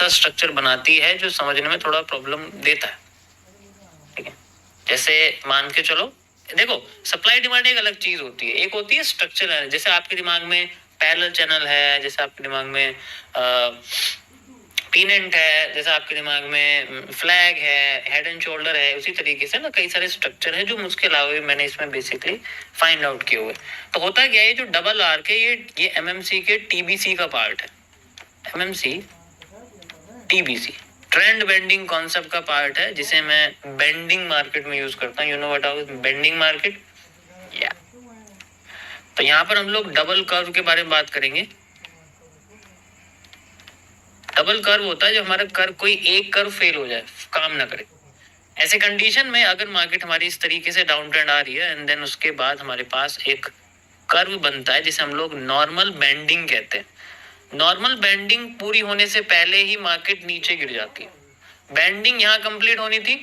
ऐसा स्ट्रक्चर बनाती है जो समझने में थोड़ा प्रॉब्लम देता है, ठीक है। जैसे मान के चलो, देखो सप्लाई डिमांड एक अलग चीज होती है, एक होती है स्ट्रक्चर। जैसे आपके दिमाग में पैरेलल चैनल है, जैसे आपके दिमाग में पीनेंट है, जैसे आपके दिमाग में फ्लैग है, हेड एंड शोल्डर है, उसी तरीके से ना कई सारे स्ट्रक्चर है जो मुझके अलावा मैंने इसमें बेसिकली फाइंड आउट किए हुए। तो होता क्या है, जो डबल आर्क है ये एमएमसी के टीबीसी का पार्ट है। MMC TBC trend bending concept का पार्ट है, जिसे मैं बेंडिंग मार्केट में यूज करता हूँ। You know what is bending market? या तो यहाँ पर हम लोग डबल कर्व के बारे में बात करेंगे। डबल कर्व होता है जो हमारा कर्व, कोई एक कर्व फेल हो जाए, काम ना करे, ऐसे कंडीशन में अगर मार्केट हमारी इस तरीके से डाउन ट्रेंड आ रही है एंड देन उसके बाद हमारे पास एक कर्व बनता है जिसे हम लोग नॉर्मल बेंडिंग कहते हैं। नॉर्मल बेंडिंग पूरी होने से पहले ही मार्केट नीचे गिर जाती है। बेंडिंग यहाँ कंप्लीट होनी थी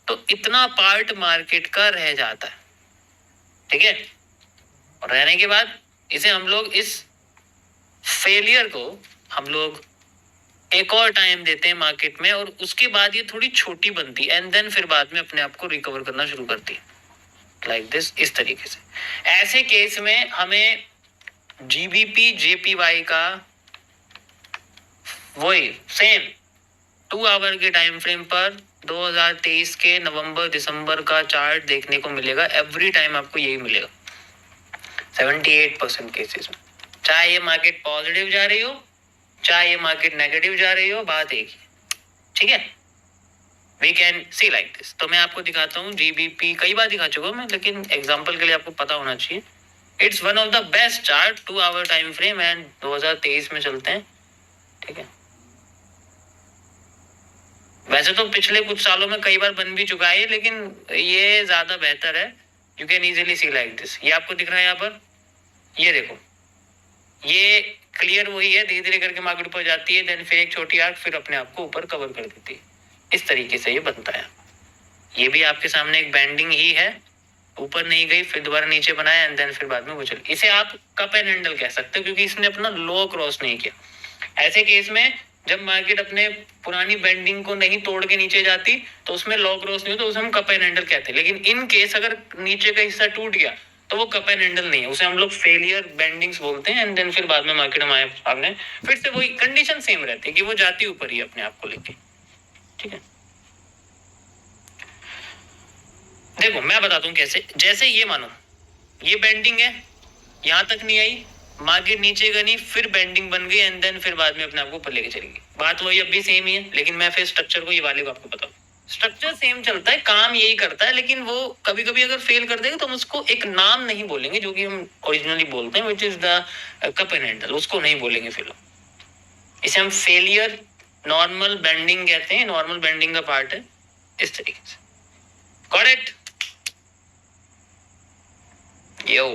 तो इतना पार्ट मार्केट का रह जाता है, ठीक है। और रहने के बाद इसे हम लोग, इस फेलियर को हम लोग एक और टाइम देते हैं मार्केट में, और उसके बाद ये थोड़ी छोटी बनती है एंड देन फिर बाद में अपने आप को रिकवर करना शुरू करती है, लाइक दिस, इस तरीके से। ऐसे केस में हमें जीबीपी जेपीवाई का वही सेम 2 आवर के टाइम फ्रेम पर 2023 के नवंबर दिसंबर का चार्ट देखने को मिलेगा। एवरी टाइम आपको यही मिलेगा 78% केसेस में, चाहे ये मार्केट पॉजिटिव जा रही हो चाहे ये मार्केट नेगेटिव जा रही हो, बात एक ही, ठीक है। We can see like this. तो मैं आपको दिखाता हूँ जीबीपी, कई बार दिखा चुका हूँ मैं, लेकिन एग्जांपल के लिए आपको पता होना चाहिए। It's one of the best chart 2 hour time frame and 2023 में चलते हैं, ठीक है। वैसे तो पिछले कुछ सालों में कई बार बन भी चुका है, लेकिन ये ज्यादा बेहतर है। You can easily C like this. ये आपको दिख रहा है यहाँ पर, ये देखो, ये क्लियर वही है, धीरे धीरे करके मार्केट ऊपर जाती है, देन फिर एक छोटी आर्क, फिर अपने आप को ऊपर कवर कर देती है। इस तरीके से ये बनता है। ये भी आपके सामने एक बेंडिंग ही है, ऊपर नहीं गई, फिर दोबारा नीचे बनाया एंड देन फिर बाद में वो चली। इसे आप कप एंड हैंडल कह सकते हो, क्योंकि इसने अपना लो क्रॉस नहीं किया। ऐसे केस में जब मार्केट अपने पुरानी बेंडिंग को नहीं तोड़ के नीचे जाती तो उसमें लो क्रॉस नहीं हो, तो उसे हम कप एंड हैंडल कहते हैं। लेकिन इन केस अगर नीचे का हिस्सा टूट गया तो वो कप एंड हैंडल नहीं है, उसे हम लोग फेलियर बेंडिंग्स बोलते हैं। एंड देन फिर बाद में मार्केट हमारे सामने फिर से वही कंडीशन सेम रहती है कि वो जाती ऊपर ही अपने आप को लेके, ठीक है। देखो मैं बताता हूँ कैसे। जैसे ये मानो ये बेंडिंग है, यहां तक नहीं आई, मार्केट नीचे गई, फिर बेंडिंग बन गई एंड देन फिर बाद में अपने आप को ऊपर लेके चलेगी। बात वही अब भी सेम ही है, लेकिन मैं फिर स्ट्रक्चर को ये वाले को आपको बताऊं। स्ट्रक्चर सेम चलता है, काम यही करता है, लेकिन वो कभी कभी अगर फेल कर देगा तो हम उसको एक नाम नहीं बोलेंगे जो कि हम ओरिजिनली बोलते हैं, which is the cup and handle, उसको नहीं बोलेंगे फिर। इसे हम फेलियर नॉर्मल बेंडिंग कहते हैं, नॉर्मल बेंडिंग का पार्ट है, इस तरीके से। Got it? यो